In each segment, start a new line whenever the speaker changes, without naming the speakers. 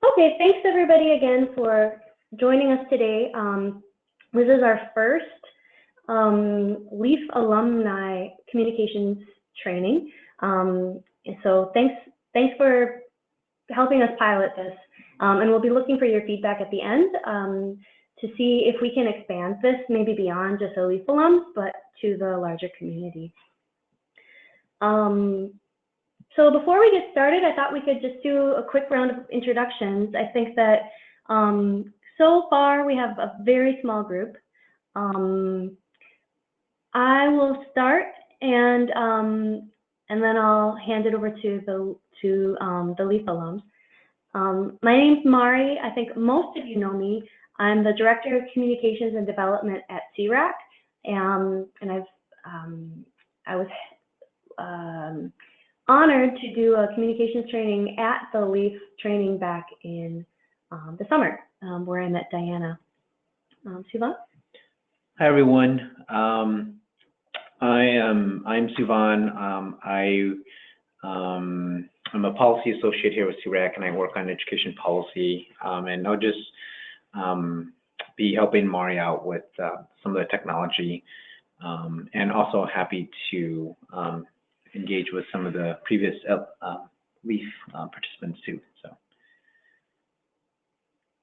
Okay, thanks everybody again for joining us today. This is our first LEAF alumni communications training. So thanks for helping us pilot this. And we'll be looking for your feedback at the end to see if we can expand this maybe beyond just the LEAF alums, but to the larger community. So before we get started, I thought we could just do a quick round of introductions. I think that so far we have a very small group. I will start and then I'll hand it over to the LEAF alums. My name's Mari. I think most of you know me. I'm the Director of Communications and Development at CRAC, and I was honored to do a communications training at the LEAF training back in the summer, where I met Diana. Suvan?
Hi everyone. I'm Suvan. I'm a policy associate here with CRAC, and I work on education policy. And I'll just be helping Mari out with some of the technology, and also happy to engage with some of the previous LEAF participants too. So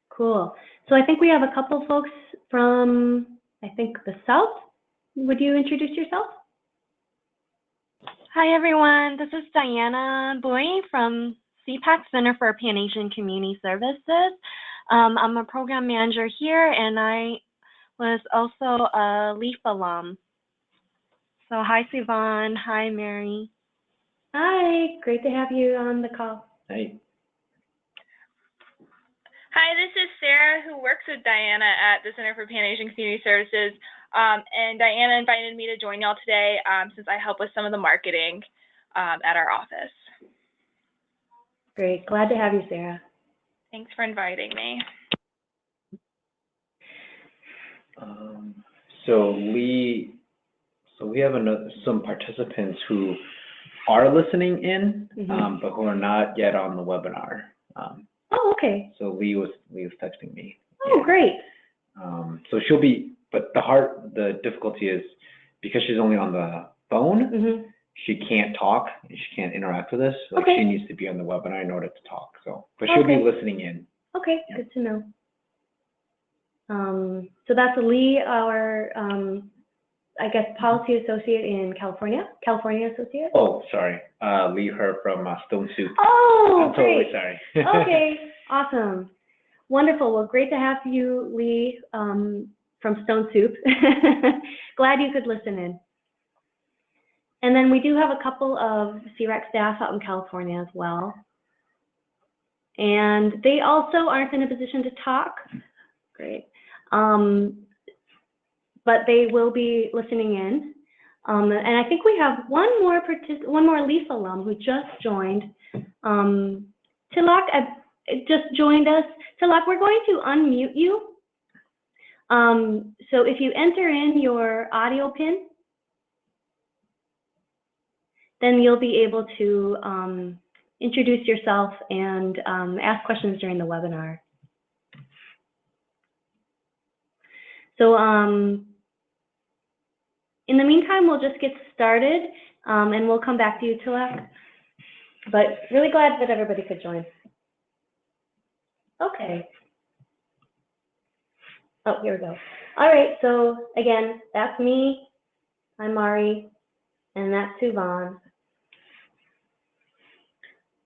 cool. So I think we have a couple folks from, I think, the South. Would you introduce yourself?
Hi everyone, this is Diana Boy from CPAC, Center for Pan-Asian Community Services. I'm a program manager here, and I was also a LEAF alum. So hi Suvan, hi Mary.
Hi, great to have you on the call.
hey.
Hi, this is Sarah, who works with Diana at the Center for Pan-Asian Community Services. And Diana invited me to join y'all today since I help with some of the marketing at our office.
Great, glad to have you, Sarah.
Thanks for inviting me.
So we have some participants who are listening in, but who are not yet on the webinar.
Oh, okay.
So Lee was texting me.
Oh, great.
So she'll be, but the difficulty is because she's only on the phone, she can't talk, and she can't interact with us. Like she needs to be on the webinar in order to talk. So, but she'll be listening in.
Okay, good to know. So that's Lee, our I guess policy associate in California associate.
Oh, sorry, Lee her from Stone Soup.
Oh,
I'm
great.
Totally sorry.
Okay, awesome, wonderful. Well, great to have you, Lee, from Stone Soup. Glad you could listen in. And then we do have a couple of CRAC staff out in California as well. And they also aren't in a position to talk. Great. But they will be listening in. And I think we have one more LEAF alum who just joined. Tilak just joined us. Tilak, we're going to unmute you. So if you enter in your audio pin, then you'll be able to introduce yourself and ask questions during the webinar. So in the meantime, we'll just get started and we'll come back to you, Tilak. But really glad that everybody could join. Okay. Oh, here we go. All right, so again, that's me. I'm Mari, and that's Suvan.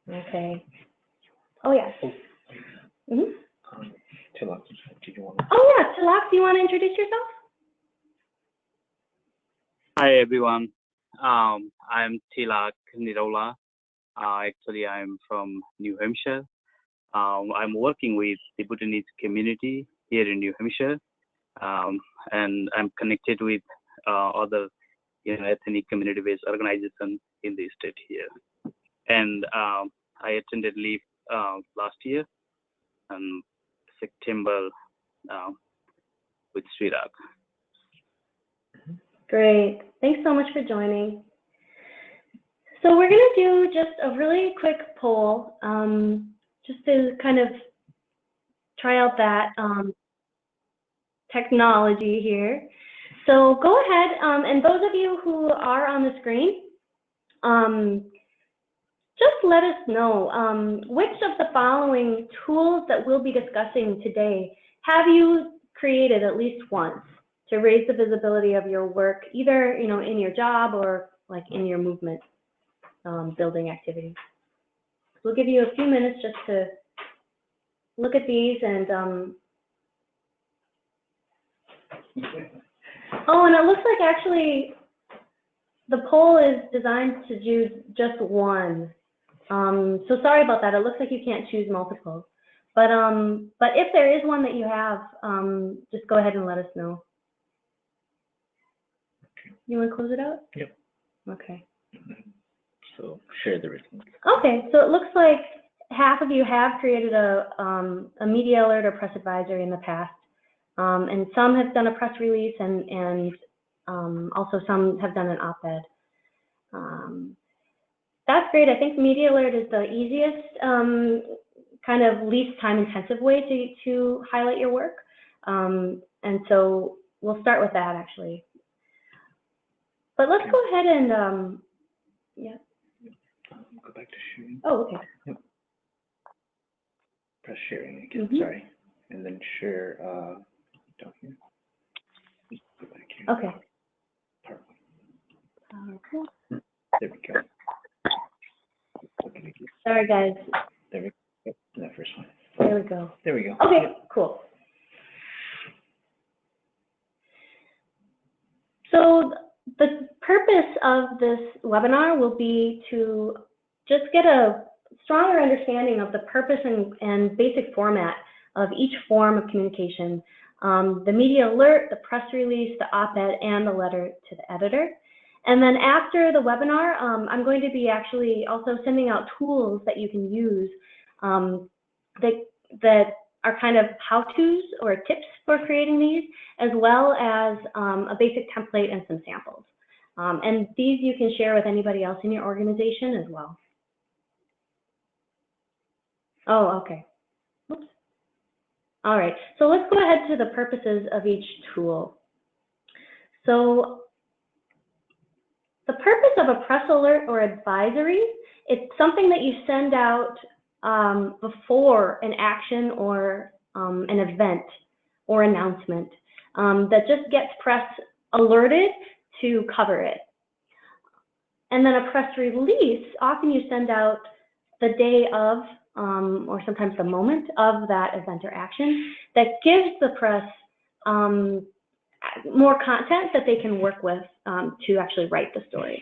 Okay. Oh, yeah.
Tilak, did you want to?
Oh, yeah, Tilak, do you want to introduce yourself?
Hi, everyone. I'm Tilak Nirola. Actually, I'm from New Hampshire. I'm working with the Bhutanese community here in New Hampshire, and I'm connected with other ethnic community-based organizations in the state here. And I attended LEAF last year in September with CRAC.
Great. Thanks so much for joining. So we're going to do just a really quick poll, just to kind of try out that technology here. So go ahead, and those of you who are on the screen, just let us know which of the following tools that we'll be discussing today have you created at least once to raise the visibility of your work, either in your job or like in your movement building activities. We'll give you a few minutes just to look at these and oh, and it looks like actually the poll is designed to do just one. So sorry about that. It looks like you can't choose multiple. But if there is one that you have, just go ahead and let us know. You want to close it out?
Yep.
Okay.
So share the results.
Okay, so it looks like half of you have created a media alert or press advisory in the past, and some have done a press release, and also some have done an op-ed. That's great. I think media alert is the easiest, kind of least time-intensive way to highlight your work, and so we'll start with that actually. But let's go ahead and yeah.
Go back to sharing.
Oh, okay.
Yep. Press sharing again. Sorry, and then share down here. Go back here.
Okay.
PowerPoint. There we go.
Sorry, guys.
There we go. Yep, that first one.
There we go.
There we go.
Okay,
Yep.
cool. So the purpose of this webinar will be to just get a stronger understanding of the purpose and basic format of each form of communication, the media alert, the press release, the op-ed, and the letter to the editor. And then after the webinar, I'm going to be actually also sending out tools that you can use that are kind of how-tos or tips for creating these, as well as a basic template and some samples. And these you can share with anybody else in your organization as well. Oh, okay. Oops. All right, so let's go ahead to the purposes of each tool. So the purpose of a press alert or advisory, it's something that you send out before an action or an event or announcement that just gets press alerted to cover it. And then a press release, often you send out the day of or sometimes the moment of that event or action that gives the press more content that they can work with to actually write the story.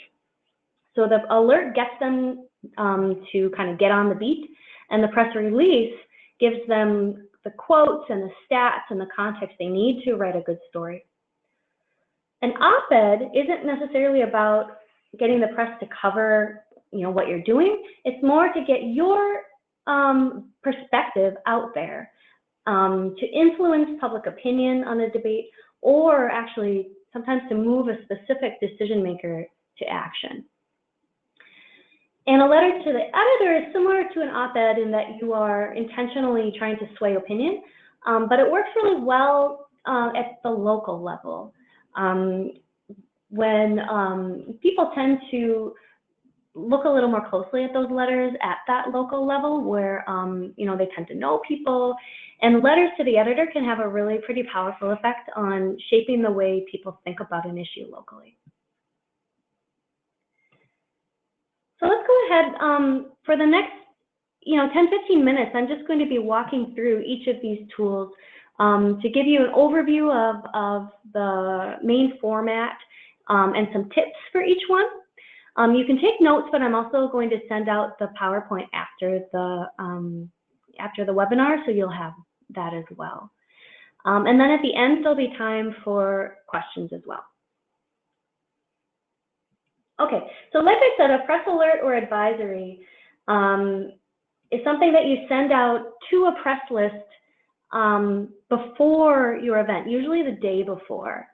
So the alert gets them to kind of get on the beat, and the press release gives them the quotes and the stats and the context they need to write a good story. An op-ed isn't necessarily about getting the press to cover what you're doing. It's more to get your perspective out there, to influence public opinion on a debate, or actually sometimes to move a specific decision maker to action. And a letter to the editor is similar to an op-ed in that you are intentionally trying to sway opinion, but it works really well at the local level. When people tend to look a little more closely at those letters at that local level where they tend to know people, and letters to the editor can have a really pretty powerful effect on shaping the way people think about an issue locally. So let's go ahead, for the next 10-15 minutes, I'm just going to be walking through each of these tools to give you an overview of the main format and some tips for each one. You can take notes, but I'm also going to send out the PowerPoint after the webinar, so you'll have that as well. And then at the end, there'll be time for questions as well. Okay, so like I said, a press alert or advisory is something that you send out to a press list before your event, usually the day before.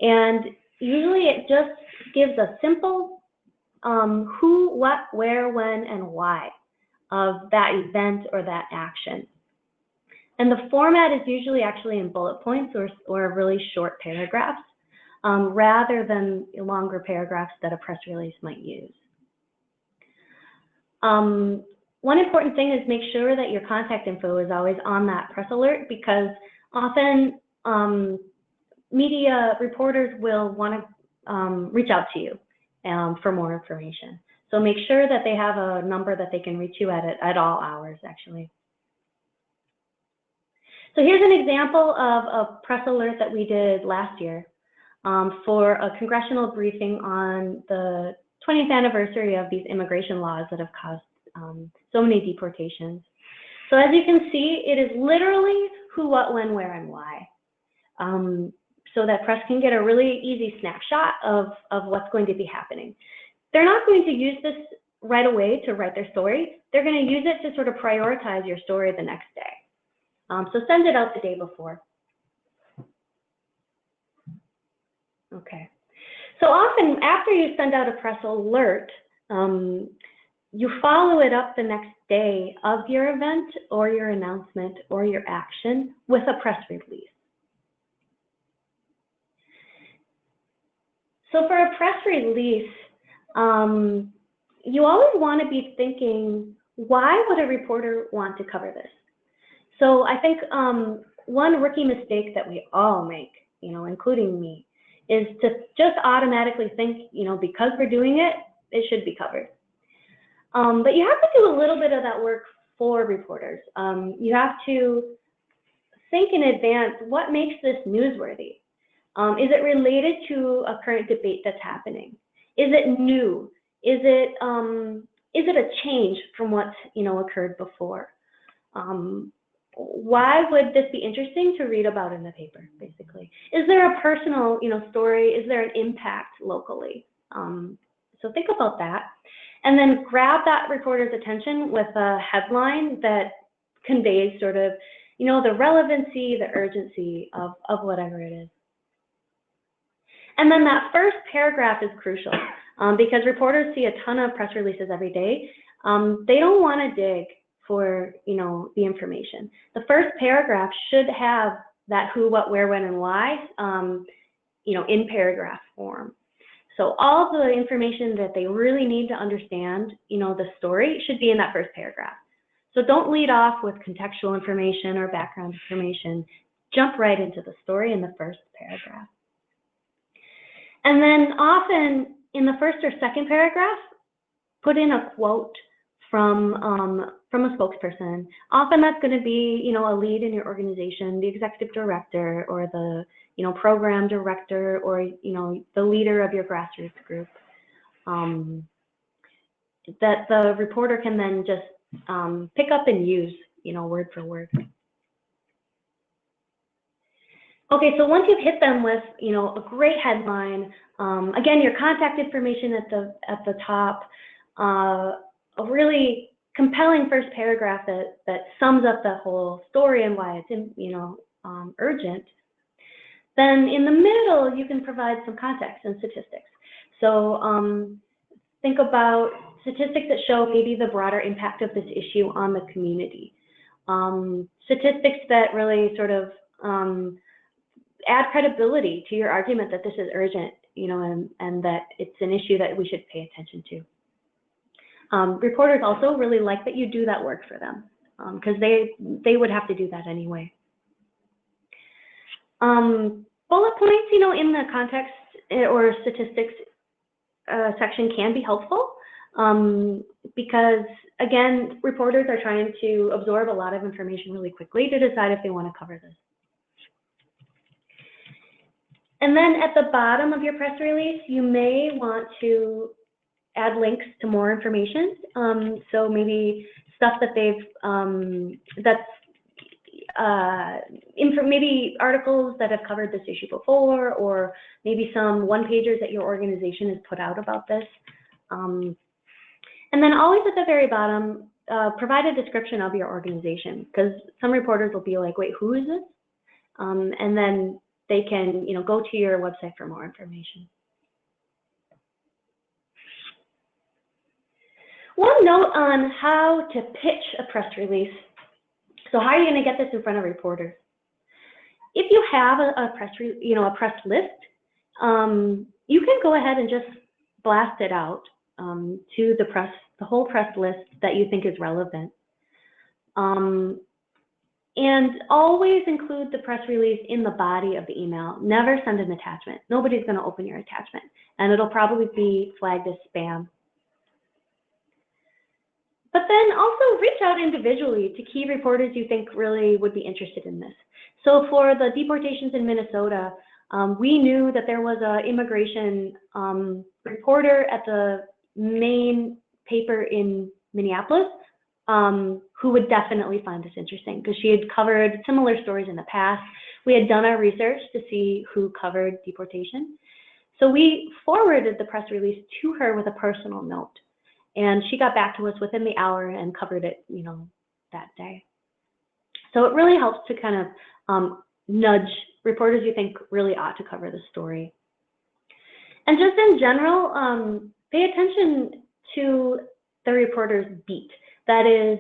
And usually it just gives a simple who, what, where, when, and why of that event or that action. And the format is usually actually in bullet points or really short paragraphs, rather than longer paragraphs that a press release might use. One important thing is make sure that your contact info is always on that press alert, because often media reporters will want to reach out to you for more information. So make sure that they have a number that they can reach you at all hours, actually. So here's an example of a press alert that we did last year for a congressional briefing on the 20th anniversary of these immigration laws that have caused so many deportations. So as you can see, it is literally who, what, when, where, and why. So that press can get a really easy snapshot of what's going to be happening. They're not going to use this right away to write their story. They're going to use it to sort of prioritize your story the next day. So send it out the day before. Okay. So often after you send out a press alert, you follow it up the next day of your event or your announcement or your action with a press release. So for a press release, you always want to be thinking, why would a reporter want to cover this? So I think one rookie mistake that we all make, including me, is to just automatically think, because we're doing it, it should be covered. But you have to do a little bit of that work for reporters. You have to think in advance, what makes this newsworthy? Is it related to a current debate that's happening? Is it new? Is it a change from what's occurred before? Why would this be interesting to read about in the paper, basically? Is there a personal story? Is there an impact locally? So think about that. And then grab that reporter's attention with a headline that conveys sort of, the relevancy, the urgency of whatever it is. And then that first paragraph is crucial because reporters see a ton of press releases every day. They don't want to dig for, the information. The first paragraph should have that who, what, where, when, and why, in paragraph form. So all of the information that they really need to understand, the story should be in that first paragraph. So don't lead off with contextual information or background information. Jump right into the story in the first paragraph. And then often in the first or second paragraph, put in a quote from a spokesperson. Often that's going to be, a lead in your organization, the executive director or the, program director or, the leader of your grassroots group. That the reporter can then just pick up and use, word for word. Okay, so once you've hit them with, a great headline, again, your contact information at the top, a really compelling first paragraph that sums up the whole story and why it's, urgent. Then in the middle, you can provide some context and statistics. So think about statistics that show maybe the broader impact of this issue on the community. Statistics that really sort of add credibility to your argument that this is urgent, and that it's an issue that we should pay attention to. Reporters also really like that you do that work for them because they would have to do that anyway. Bullet points, in the context or statistics section can be helpful because, again, reporters are trying to absorb a lot of information really quickly to decide if they want to cover this. And then at the bottom of your press release, you may want to add links to more information. So maybe stuff that maybe articles that have covered this issue before, or maybe some one-pagers that your organization has put out about this. And then always at the very bottom, provide a description of your organization, because some reporters will be like, wait, who is this? And then they can, go to your website for more information. One note on how to pitch a press release. So how are you going to get this in front of reporters? If you have a press list, you can go ahead and just blast it out to the whole press list that you think is relevant. And always include the press release in the body of the email. Never send an attachment. Nobody's going to open your attachment, and it'll probably be flagged as spam. But then also reach out individually to key reporters you think really would be interested in this. So for the deportations in Minnesota, we knew that there was an immigration reporter at the main paper in Minneapolis who would definitely find this interesting because she had covered similar stories in the past. We had done our research to see who covered deportation. So we forwarded the press release to her with a personal note. And she got back to us within the hour and covered it, that day. So it really helps to kind of nudge reporters you think really ought to cover the story. And just in general, pay attention to the reporter's beat. That is,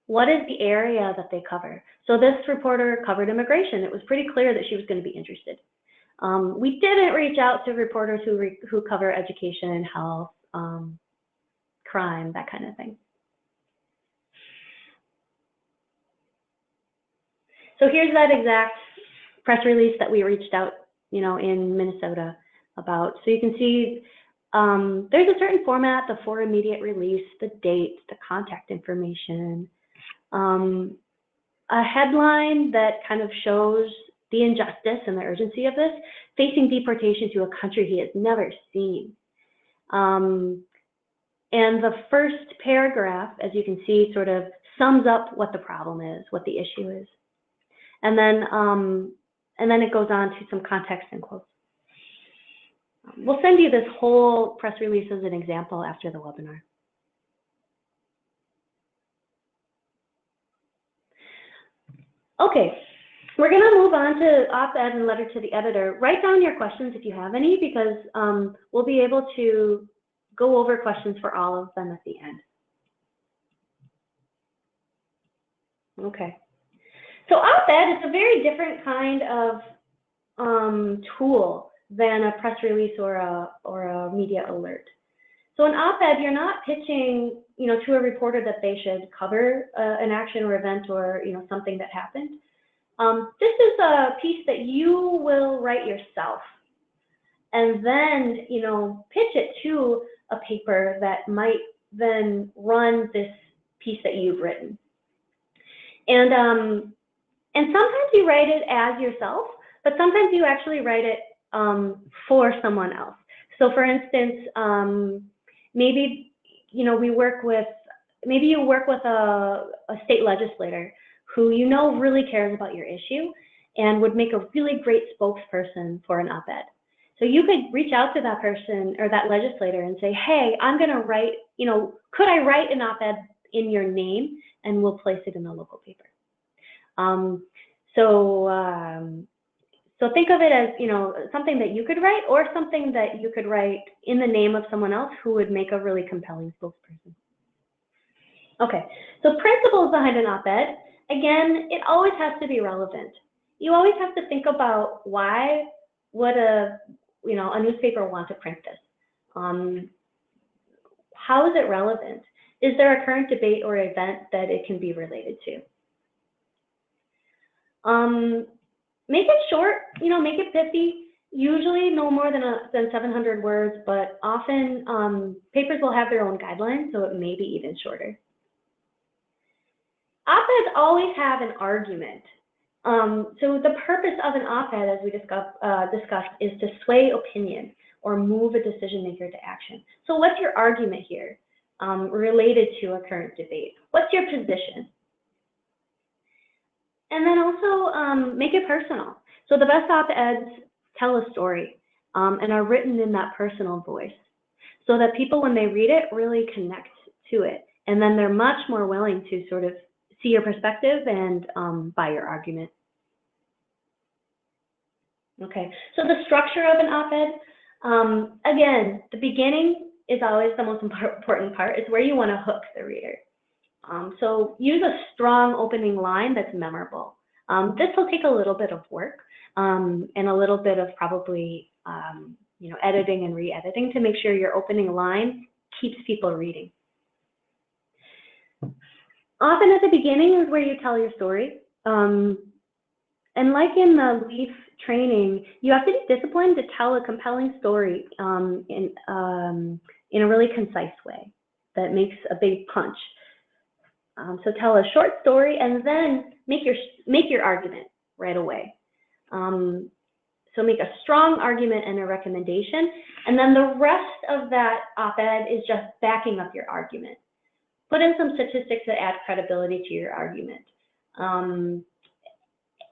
what is the area that they cover? So this reporter covered immigration. It was pretty clear that she was going to be interested. We didn't reach out to reporters who cover education and health, crime, that kind of thing. So here's that exact press release that we reached out, in Minnesota about. So you can see there's a certain format, the for immediate release, the dates, the contact information, a headline that kind of shows the injustice and the urgency of this, facing deportation to a country he has never seen. And the first paragraph, as you can see, sort of sums up what the problem is, what the issue is. And then it goes on to some context and quotes. We'll send you this whole press release as an example after the webinar. Okay, we're going to move on to op-ed and letter to the editor. Write down your questions if you have any, because we'll be able to go over questions for all of them at the end. Okay. So op-ed is a very different kind of tool than a press release or a media alert. So an op-ed, you're not pitching, to a reporter that they should cover an action or event or something that happened. This is a piece that you will write yourself, and then pitch it to a paper that might then run this piece that you've written. And sometimes you write it as yourself, but sometimes you actually write it for someone else. So for instance, maybe you work with a state legislator who really cares about your issue and would make a really great spokesperson for an op-ed. So you could reach out to that person or that legislator and say, hey, I'm going to write, could I write an op-ed in your name, and we'll place it in the local paper. So think of it as, something that you could write or something that you could write in the name of someone else who would make a really compelling spokesperson. Okay, so principles behind an op-ed. Again, it always has to be relevant. You always have to think about why would a newspaper want to print this? How is it relevant? Is there a current debate or event that it can be related to? Make it short, make it pithy. Usually no more than 700 words, but often papers will have their own guidelines, so it may be even shorter. Op-eds always have an argument. So the purpose of an op-ed, as we discussed, is to sway opinion or move a decision maker to action. So what's your argument here related to a current debate? What's your position? And then also make it personal. So the best op-eds tell a story and are written in that personal voice so that people, when they read it, really connect to it. And then they're much more willing to sort of see your perspective and buy your argument. Okay, so the structure of an op-ed, again, the beginning is always the most important part. It's where you want to hook the reader. So use a strong opening line that's memorable. This will take a little bit of work and a little bit of probably editing and re-editing to make sure your opening line keeps people reading. Often at the beginning is where you tell your story. And like in the LEAF training, you have to be disciplined to tell a compelling story in a really concise way that makes a big punch. So tell a short story and then make your argument right away. So make a strong argument and a recommendation, and then the rest of that op-ed is just backing up your argument. Put in some statistics that add credibility to your argument.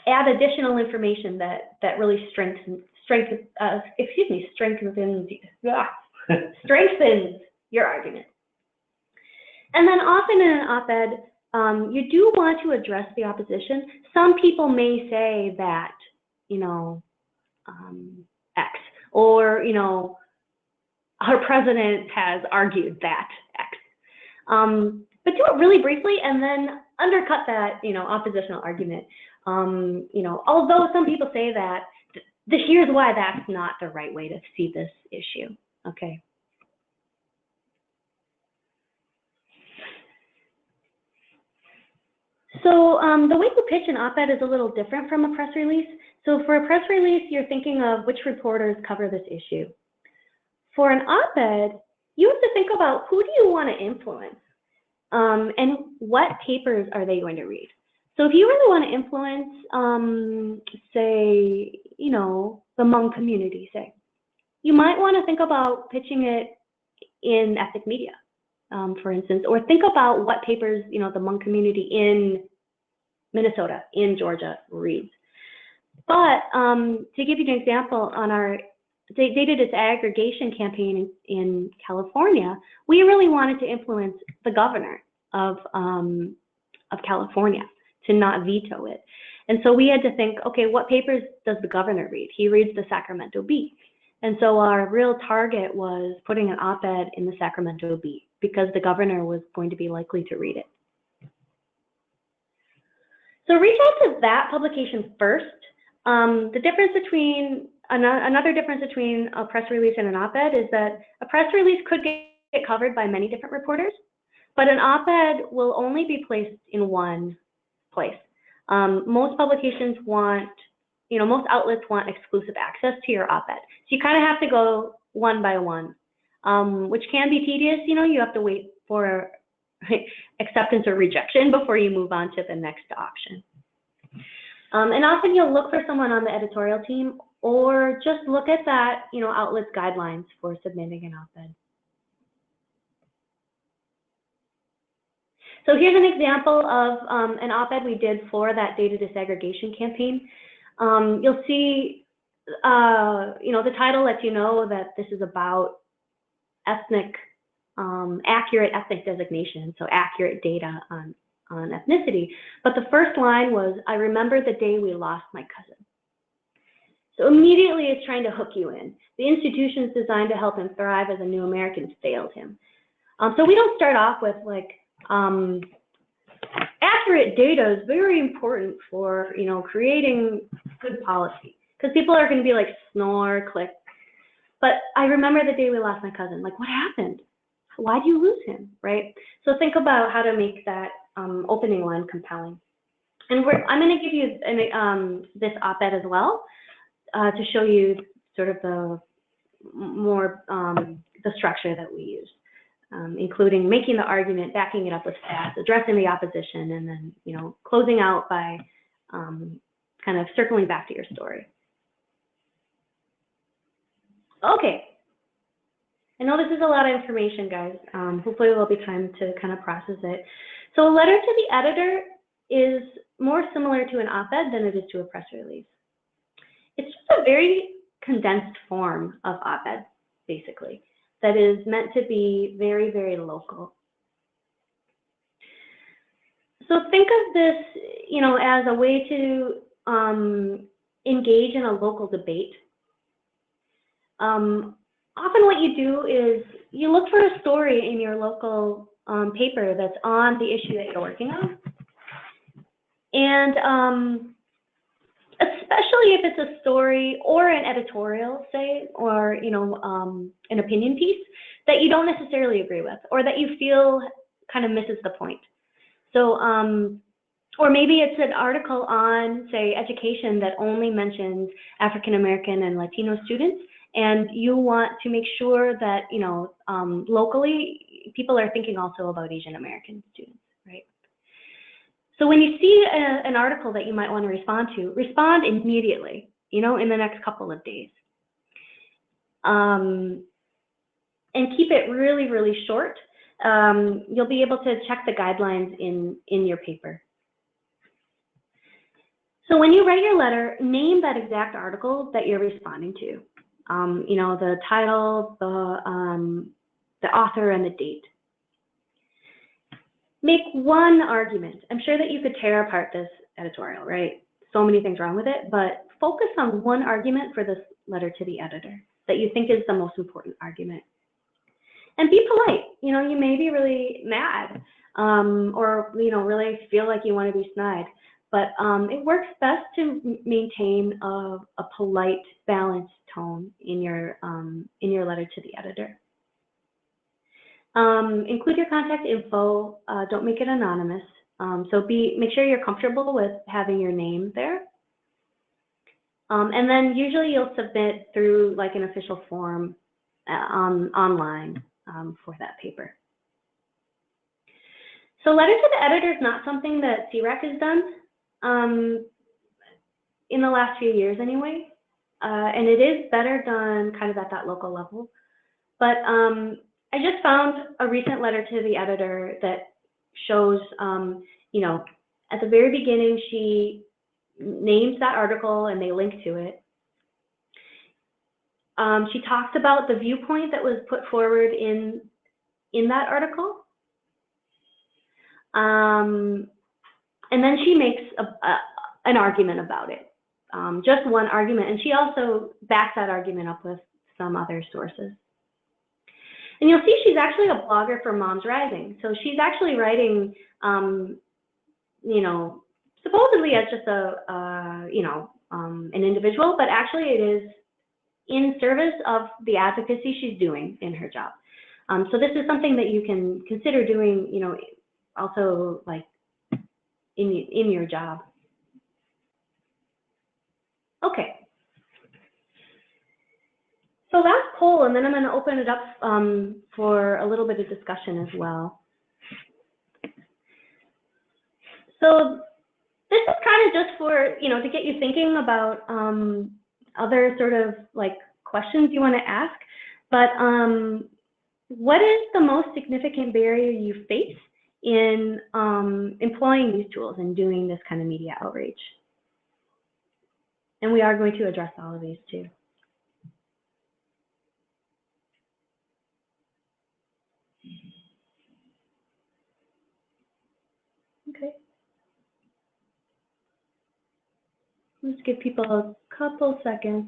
Add additional information that really strengthens your argument. And then often in an op-ed, you do want to address the opposition. Some people may say that, X, or, our president has argued that X. But do it really briefly and then undercut that, oppositional argument. Although some people say that, here's why that's not the right way to see this issue, okay? So the way you pitch an op-ed is a little different from a press release. So for a press release, you're thinking of which reporters cover this issue. For an op-ed, you have to think about who do you want to influence and what papers are they going to read. So if you really want to influence, say, the Hmong community, say, you might want to think about pitching it in ethnic media, for instance, or think about what papers, the Hmong community in Minnesota, in Georgia reads. But to give you an example, on our data disaggregation campaign in California, we really wanted to influence the governor of California to not veto it. And so we had to think, okay, what papers does the governor read? He reads the Sacramento Bee. And so our real target was putting an op-ed in the Sacramento Bee because the governor was going to be likely to read it. So reach out to that publication first. The difference between, another difference between a press release and an op-ed is that a press release could get covered by many different reporters, but an op-ed will only be placed in one place. Most publications want, most outlets want exclusive access to your op-ed. So you kind of have to go one by one, which can be tedious. You have to wait for acceptance or rejection before you move on to the next option. And often you'll look for someone on the editorial team or just look at that, outlet's guidelines for submitting an op-ed. So here's an example of an op-ed we did for that data disaggregation campaign. You'll see, the title lets you know that this is about accurate ethnic designation, so accurate data on ethnicity. But the first line was, I remember the day we lost my cousin. So immediately it's trying to hook you in. The institutions designed to help him thrive as a new American failed him. So we don't start off with like, accurate data is very important for, creating good policy. Because people are going to be like, snore, click. But I remember the day we lost my cousin. Like, what happened? Why did you lose him, right? So think about how to make that opening line compelling. And I'm going to give you this op-ed as well to show you sort of the more the structure that we use, including making the argument, backing it up with stats, addressing the opposition, and then closing out by kind of circling back to your story. Okay. I know this is a lot of information, guys. Hopefully there will be time to kind of process it. So a letter to the editor is more similar to an op-ed than it is to a press release. It's just a very condensed form of op-ed, basically, that is meant to be very, very local. So think of this, as a way to engage in a local debate. Often what you do is you look for a story in your local paper that's on the issue that you're working on. And especially if it's a story or an editorial, say, or, you know, an opinion piece that you don't necessarily agree with, or that you feel kind of misses the point. So, or maybe it's an article on, say, education that only mentions African American and Latino students, and you want to make sure that, you know, locally, people are thinking also about Asian American students, right? So when you see an article that you might want to respond to, respond immediately, you know, in the next couple of days. And keep it really, really short. You'll be able to check the guidelines in your paper. So when you write your letter, name that exact article that you're responding to. You know, the title, the author, and the date. Make one argument. I'm sure that you could tear apart this editorial, right? So many things wrong with it, but focus on one argument for this letter to the editor that you think is the most important argument. And be polite. You know, you may be really mad or, you know, really feel like you want to be snide, but it works best to maintain a polite, balanced tone in your letter to the editor. Include your contact info. Don't make it anonymous. So make sure you're comfortable with having your name there. And then usually you'll submit through like an official form online for that paper. So letter to the editor is not something that CREAC has done in the last few years anyway. And it is better done kind of at that local level. But I just found a recent letter to the editor that shows, you know, at the very beginning, she names that article and they link to it. She talks about the viewpoint that was put forward in that article. And then she makes an argument about it, just one argument. And she also backs that argument up with some other sources. And you'll see she's actually a blogger for Moms Rising. So she's actually writing, you know, supposedly as just you know, an individual, but actually it is in service of the advocacy she's doing in her job. So this is something that you can consider doing, you know, also like in your job. Okay. So last poll, and then I'm going to open it up for a little bit of discussion as well. So this is kind of just for, you know, to get you thinking about other sort of like questions you want to ask. But what is the most significant barrier you face in employing these tools and doing this kind of media outreach? And we are going to address all of these too. Okay. Let's give people a couple seconds.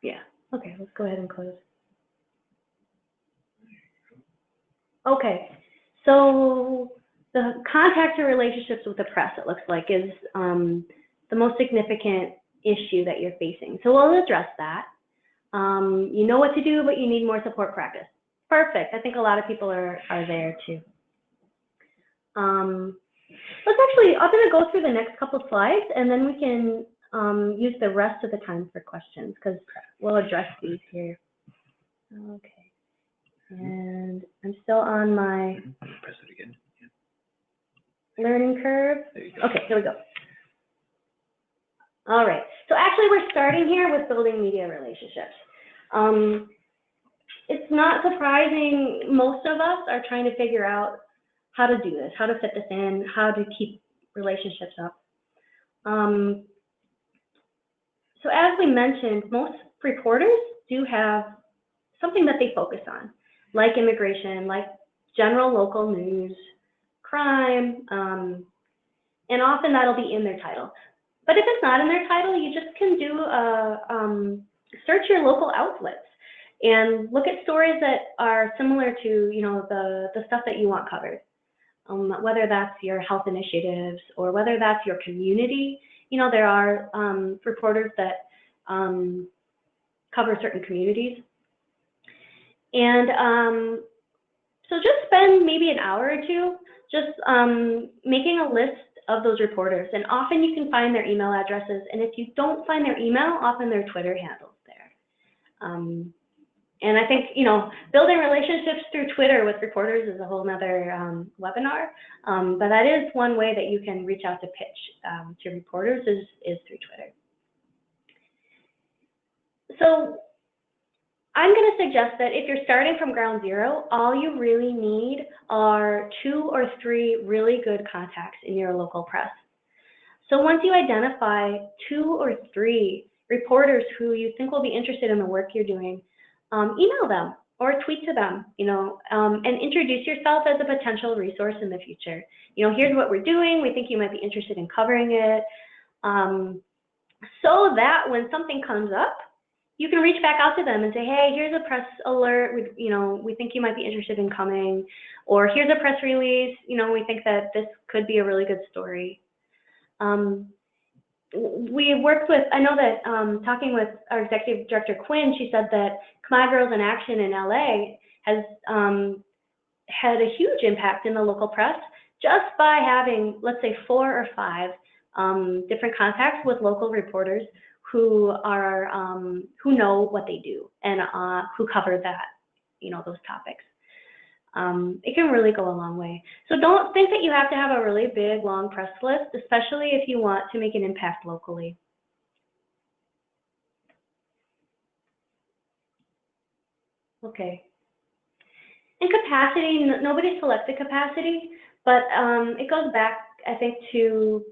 Yeah, okay, let's go ahead and close. Okay, so the contacts or relationships with the press, it looks like, is the most significant issue that you're facing. So we'll address that. You know what to do, but you need more support practice. Perfect. I think a lot of people are there too. Let's actually, I'm going to go through the next couple slides, and then we can use the rest of the time for questions, because we'll address these here. Okay. And I'm still on my
Press it again.
learning curve.
There you go.
Okay, here we go. All right, so actually we're starting here with building media relationships. It's not surprising, most of us are trying to figure out how to do this, how to fit this in, how to keep relationships up. So as we mentioned, most reporters do have something that they focus on, like immigration, like general local news, crime, And often that'll be in their title. But if it's not in their title, you just can do search your local outlets and look at stories that are similar to, you know, the stuff that you want covered. Whether that's your health initiatives or whether that's your community. You know, there are reporters that cover certain communities. And so just spend maybe an hour or two just making a list of those reporters. And often you can find their email addresses. And if you don't find their email, often their Twitter handles there. And I think, you know, building relationships through Twitter with reporters is a whole nother webinar. But that is one way that you can reach out to pitch to reporters is through Twitter. So I'm going to suggest that if you're starting from ground zero, all you really need are 2 or 3 really good contacts in your local press. So once you identify 2 or 3 reporters who you think will be interested in the work you're doing, email them or tweet to them, you know, and introduce yourself as a potential resource in the future. You know, here's what we're doing. We think you might be interested in covering it. So that when something comes up, you can reach back out to them and say, hey, here's a press alert, we think you might be interested in coming, or here's a press release, you know, we think that this could be a really good story. We worked with, I know that talking with our executive director, Quinn, she said that Khmer Girls in Action in LA has had a huge impact in the local press just by having, let's say, 4 or 5 different contacts with local reporters who are who know what they do and who cover that, you know, those topics. It can really go a long way. So don't think that you have to have a really big, long press list, especially if you want to make an impact locally. Okay. And capacity, nobody selected capacity, but it goes back, I think, to,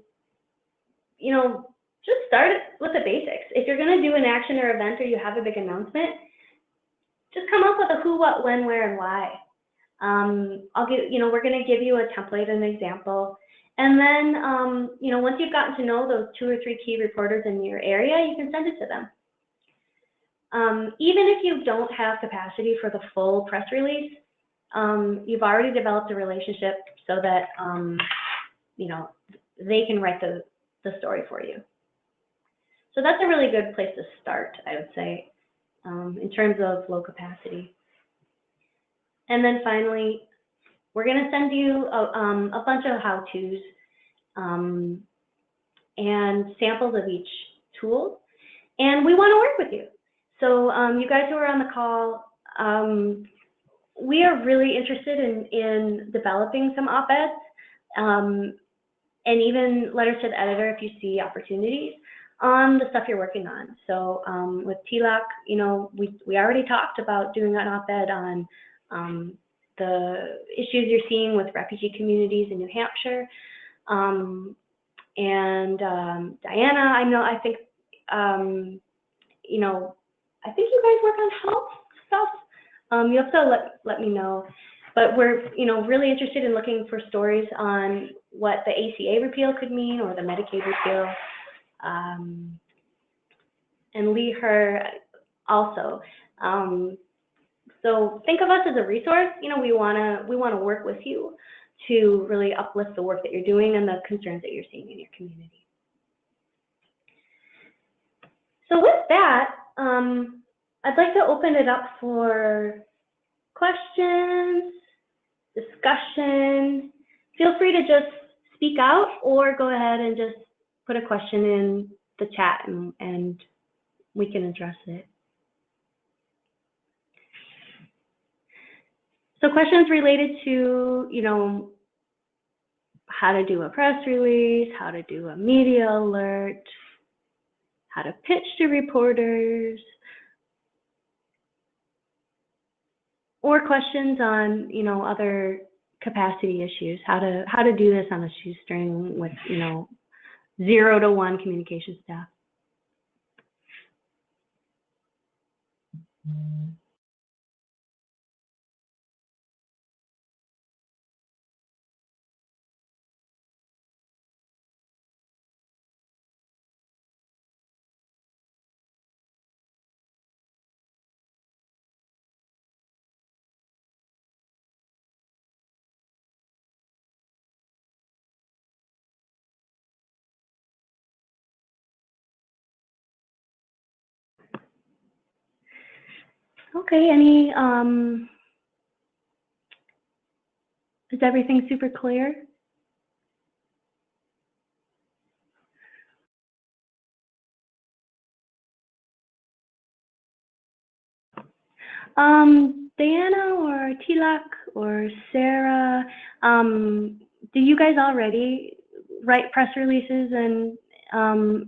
you know, just start with the basics. If you're going to do an action or event or you have a big announcement, just come up with a who, what, when, where, and why. We're going to give you a template, an example. And then, once you've gotten to know those 2 or 3 key reporters in your area, you can send it to them. Even if you don't have capacity for the full press release, you've already developed a relationship so that, they can write the story for you. So that's a really good place to start, I would say, in terms of low capacity. And then finally, we're going to send you a bunch of how-tos and samples of each tool. And we want to work with you. So you guys who are on the call, we are really interested in developing some op-eds and even letters to the editor if you see opportunities on the stuff you're working on. So with TLAC, we already talked about doing an op-ed on the issues you're seeing with refugee communities in New Hampshire. Diana, I think you guys work on health stuff. You have to let me know. But we're, really interested in looking for stories on what the ACA repeal could mean or the Medicaid repeal. And Lee Her also. So think of us as a resource. We want to work with you to really uplift the work that you're doing and the concerns that you're seeing in your community. So with that, I'd like to open it up for questions, discussion. Feel free to just speak out or go ahead and just put a question in the chat and we can address it. So questions related to, how to do a press release, how to do a media alert, how to pitch to reporters, or questions on, other capacity issues, how to do this on a shoestring with, 0 to 1 communication staff. Okay, is everything super clear? Diana or Tilak or Sarah, do you guys already write press releases and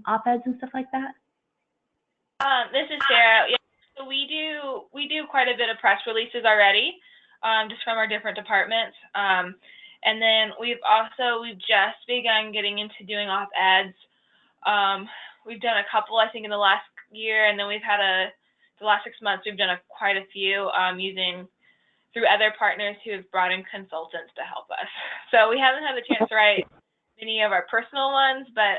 op-eds and stuff like that?
This is Sarah. Yeah, so we do quite a bit of press releases already, just from our different departments. And then we've just begun getting into doing op-eds. We've done a couple, I think, in the last year, and then we've had the last 6 months, we've done quite a few using through other partners who have brought in consultants to help us. So we haven't had the chance to write many of our personal ones, but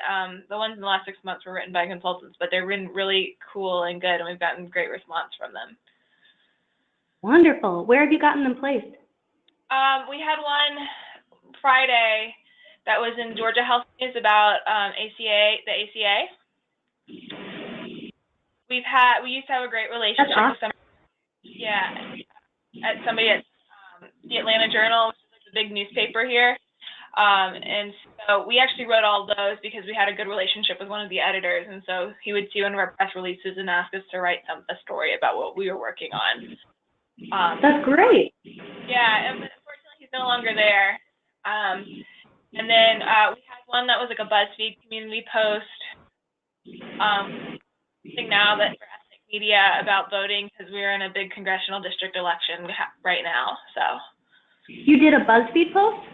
the ones in the last 6 months were written by consultants, but they're written really cool and good, and we've gotten great response from them.
Wonderful. Where have you gotten them placed?
We had one Friday that was in Georgia Health News about the ACA. We used to have a great relationship with somebody at the Atlanta Journal, which is like the big newspaper here. And so we actually wrote all those because we had a good relationship with one of the editors, and so he would see one of our press releases and ask us to write a story about what we were working on.
That's great.
Yeah, and unfortunately he's no longer there. And then we had one that was like a BuzzFeed community post. Thing now that for ethnic media about voting, because we're in a big congressional district election right now. So
you did a BuzzFeed post?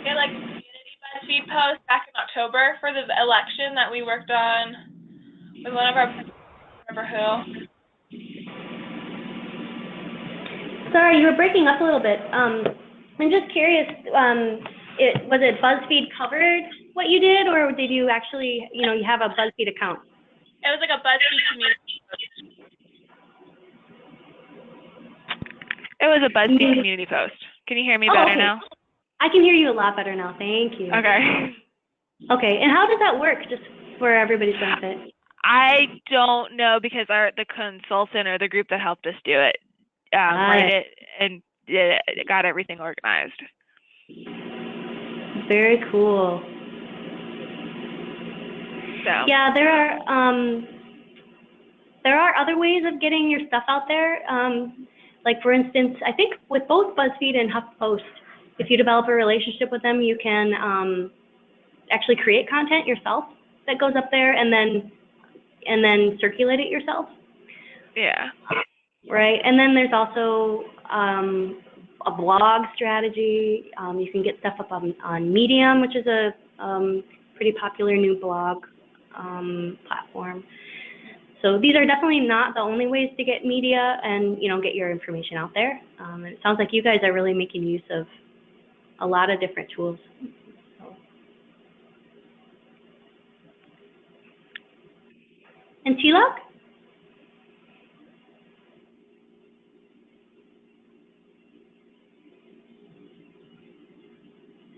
Yeah, like a community BuzzFeed post back in October for the election that we worked on with one of our, I don't remember who.
Sorry, you were breaking up a little bit. I'm just curious, was it BuzzFeed covered what you did, or did you actually, you have a BuzzFeed account?
It was like a BuzzFeed community post.
It was a BuzzFeed community post. Can you hear me better now?
I can hear you a lot better now. Thank you.
Okay.
Okay, and how does that work, just for everybody's benefit?
I don't know, because the consultant or the group that helped us do it wrote it and it got everything organized.
Very cool.
So.
Yeah, there are other ways of getting your stuff out there. Like, for instance, I think with both BuzzFeed and HuffPost, if you develop a relationship with them, you can actually create content yourself that goes up there and then circulate it yourself.
Yeah.
Right, and then there's also a blog strategy. You can get stuff up on Medium, which is a pretty popular new blog platform. So these are definitely not the only ways to get media and get your information out there. And it sounds like you guys are really making use of a lot of different tools. So. And Tilak?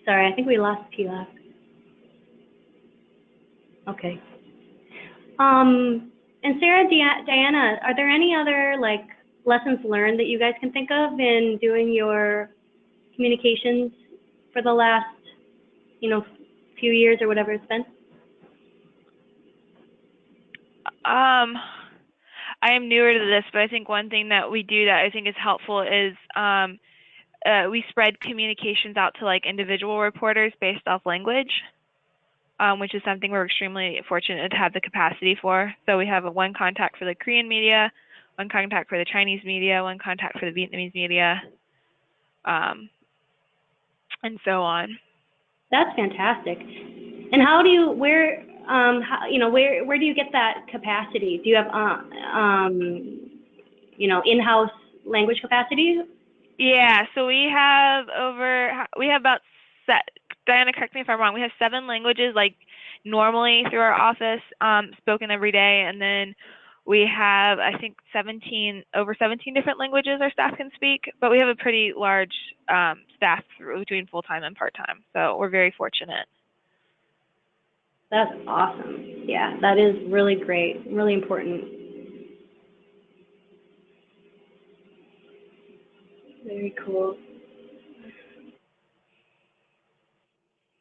Sorry, I think we lost Tilak. Okay. And Sarah, Diana, are there any other lessons learned that you guys can think of in doing your communications for the last, few years or whatever it's been?
I am newer to this, but I think one thing that we do that I think is helpful is we spread communications out to individual reporters based off language. Which is something we're extremely fortunate to have the capacity for. So we have one contact for the Korean media, one contact for the Chinese media, one contact for the Vietnamese media, and so on.
That's fantastic. And where do you get that capacity? Do you have, in-house language capacity?
Yeah, so we have about Diana, correct me if I'm wrong, we have 7 languages normally through our office spoken every day, and then we have I think over 17 different languages our staff can speak, but we have a pretty large staff between full-time and part-time, so we're very fortunate.
That's awesome. Yeah, that is really great, really important. Very cool.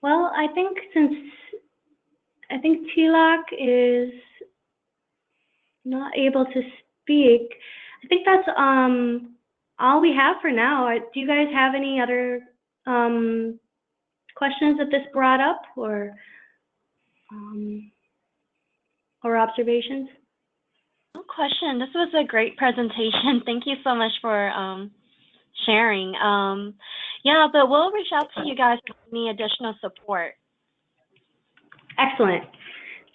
Well, I think Tilak is not able to speak, I think that's all we have for now. Do you guys have any other questions that this brought up, or observations?
No question. This was a great presentation. Thank you so much for sharing. Yeah, but we'll reach out to you guys for any additional support.
Excellent.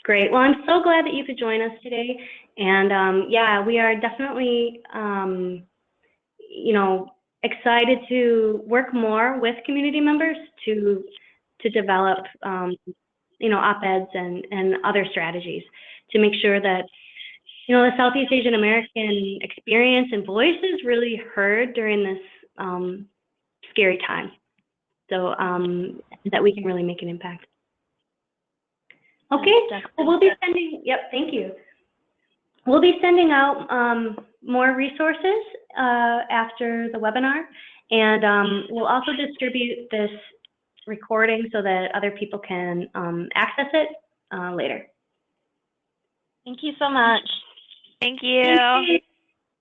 Great. Well, I'm so glad that you could join us today. And yeah, we are definitely, you know, excited to work more with community members to develop, you know, op-eds and other strategies to make sure that, you know, the Southeast Asian American experience and voice is really heard during this scary time. So that we can really make an impact. Okay, well, we'll be sending, yep, thank you. We'll be sending out more resources after the webinar, and we'll also distribute this recording so that other people can access it later.
Thank you so much.
Thank you.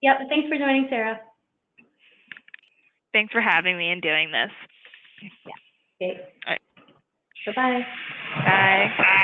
Yep, thanks for joining, Sarah.
Thanks for having me and doing this.
Yeah. Okay.
All right.
Bye-bye.
Bye.